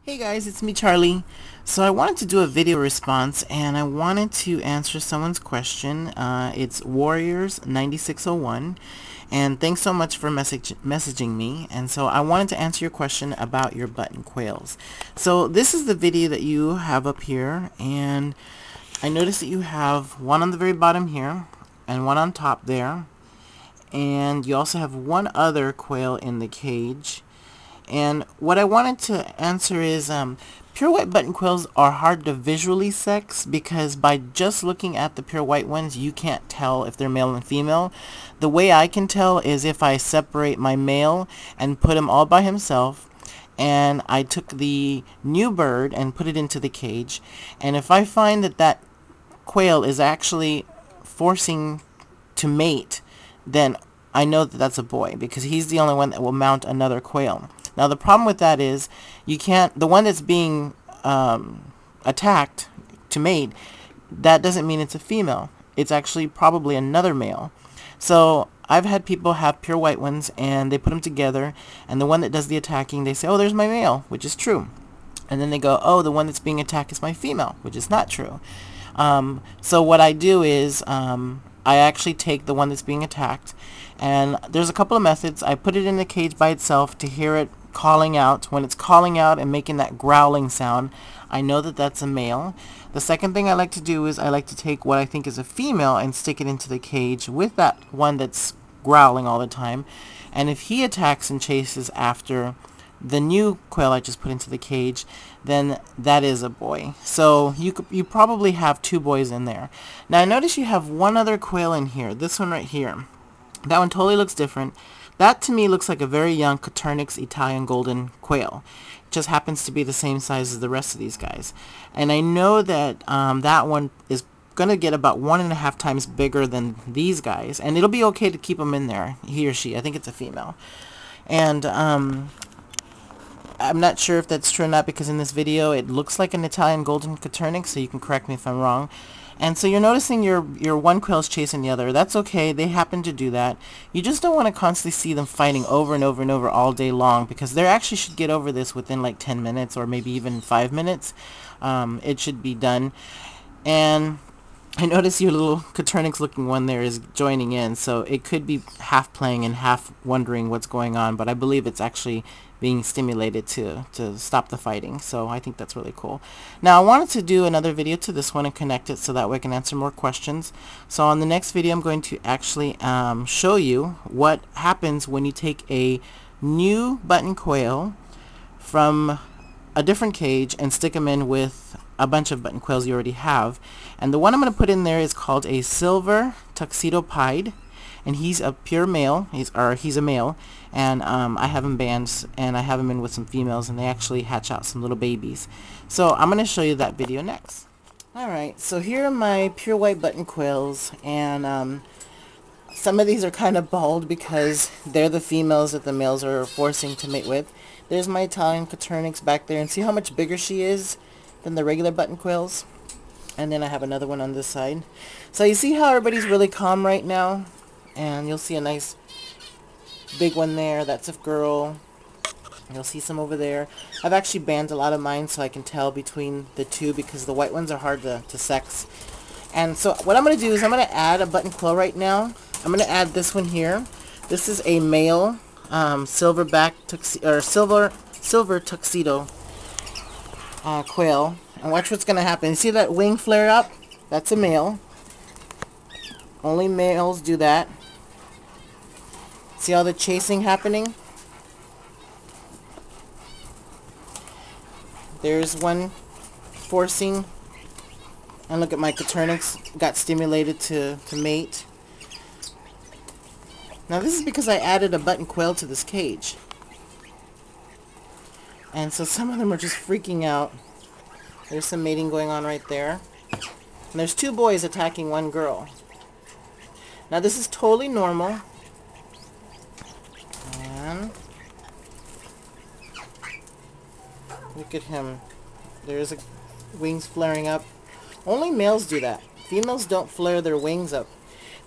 Hey guys, it's me Charlie. So I wanted to do a video response and I wanted to answer someone's question. It's Warriors 9601 and thanks so much for messaging me. And so I wanted to answer your question about your button quails. So this is the video that you have up here, and I noticed that you have one on the very bottom here and one on top there, and you also have one other quail in the cage. And what I wanted to answer is pure white button quails are hard to visually sex because by just looking at the pure white ones you can't tell if they're male and female. The way I can tell is if I separate my male and put him all by himself, and I took the new bird and put it into the cage, and if I find that that quail is actually forcing to mate, then I know that that's a boy because he's the only one that will mount another quail. Now the problem with that is you can't, the one that's being attacked to mate, that doesn't mean it's a female. It's actually probably another male. So I've had people have pure white ones and they put them together, and the one that does the attacking, they say, oh, there's my male, which is true. And then they go, oh, the one that's being attacked is my female, which is not true. So what I do is I actually take the one that's being attacked, and there's a couple of methods. I put it in the cage by itself to hear it calling out. When it's calling out and making that growling sound, I know that that's a male. The second thing I like to do is I like to take what I think is a female and stick it into the cage with that one that's growling all the time, and if he attacks and chases after the new quail I just put into the cage, then that is a boy. So you probably have two boys in there. Now I notice you have one other quail in here, this one right here. That one totally looks different. That to me looks like a very young Coturnix Italian golden quail. It just happens to be the same size as the rest of these guys. And I know that that one is going to get about 1.5 times bigger than these guys, and it'll be okay to keep them in there, he or she. I think it's a female. And I'm not sure if that's true or not because in this video it looks like an Italian golden Coturnix, so you can correct me if I'm wrong. And so you're noticing your one quail's chasing the other. That's okay. They happen to do that. You just don't want to constantly see them fighting over and over and over all day long, because they actually should get over this within like 10 minutes or maybe even 5 minutes. It should be done. And I notice your little Coturnix looking one there is joining in, so it could be half playing and half wondering what's going on, but I believe it's actually being stimulated to stop the fighting, so I think that's really cool. Now I wanted to do another video to this one and connect it so that way I can answer more questions. So on the next video I'm going to actually show you what happens when you take a new button quail from a different cage and stick them in with a bunch of button quails you already have. And the one I'm going to put in there is called a silver tuxedo pied, and he's a pure male. He's a male, and I have him banned, and I have him in with some females, and they actually hatch out some little babies. So I'm going to show you that video next. Alright, so here are my pure white button quails, and some of these are kind of bald because they're the females that the males are forcing to mate with. There's my Italian Coturnix back there, and see how much bigger she is than the regular button quails? And then I have another one on this side. So you see how everybody's really calm right now? And you'll see a nice big one there. That's a girl. You'll see some over there. I've actually banned a lot of mine so I can tell between the two because the white ones are hard to sex. And so what I'm going to do is I'm going to add a button quail right now. I'm going to add this one here. This is a male silver tuxedo quail. And watch what's going to happen. You see that wing flare up? That's a male. Only males do that. See all the chasing happening? There's one forcing. And look at my Coturnix got stimulated to mate. Now this is because I added a button quail to this cage. And so some of them are just freaking out. There's some mating going on right there. And there's two boys attacking one girl. Now this is totally normal. And look at him. There's wings flaring up. Only males do that. Females don't flare their wings up.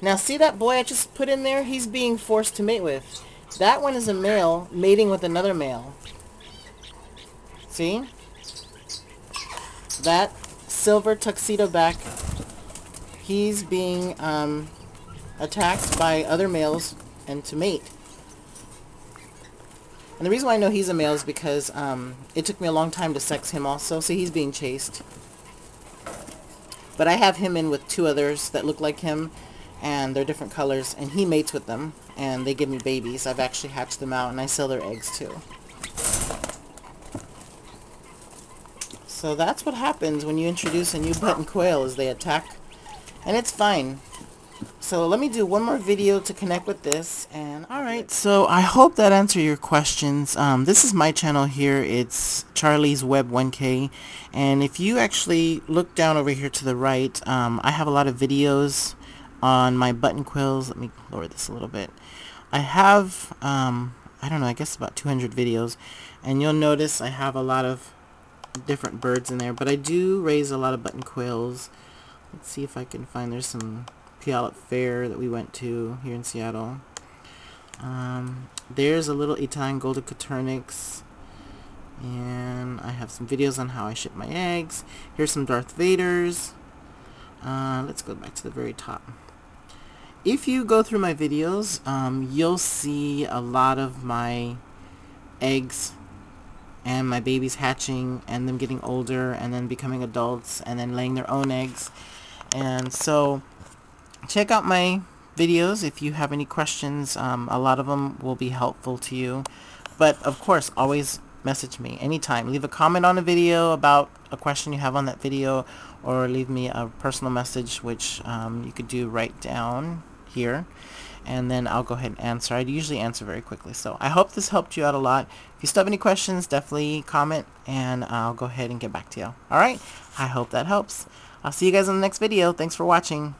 Now see that boy I just put in there? He's being forced to mate with. That one is a male mating with another male. See? That silver tuxedo back, he's being attacked by other males and to mate. And the reason why I know he's a male is because it took me a long time to sex him also, so he's being chased. But I have him in with two others that look like him, and they're different colors, and he mates with them, and they give me babies. I've actually hatched them out, and I sell their eggs too. So that's what happens when you introduce a new button quail, is they attack, and it's fine. So let me do one more video to connect with this, and alright, so I hope that answered your questions. This is my channel here. It's Charlie's Web 1K, and if you actually look down over here to the right, I have a lot of videos on my button quills. Let me lower this a little bit. I have, I don't know, I guess about 200 videos, and you'll notice I have a lot of different birds in there, but I do raise a lot of button quills. Let's see if I can find, there's some Puyallup Fair that we went to here in Seattle. There's a little Italian golden coturnix, and I have some videos on how I ship my eggs. Here's some Darth Vaders. Let's go back to the very top. If you go through my videos, you'll see a lot of my eggs and my babies hatching and them getting older and then becoming adults and then laying their own eggs. And so check out my videos if you have any questions. A lot of them will be helpful to you. But of course, always message me anytime. Leave a comment on a video about a question you have on that video, or leave me a personal message, which you could do right down here, and then I'll go ahead and answer. I usually answer very quickly. So I hope this helped you out a lot. If you still have any questions, definitely comment, and I'll go ahead and get back to you. Alright, I hope that helps. I'll see you guys in the next video. Thanks for watching.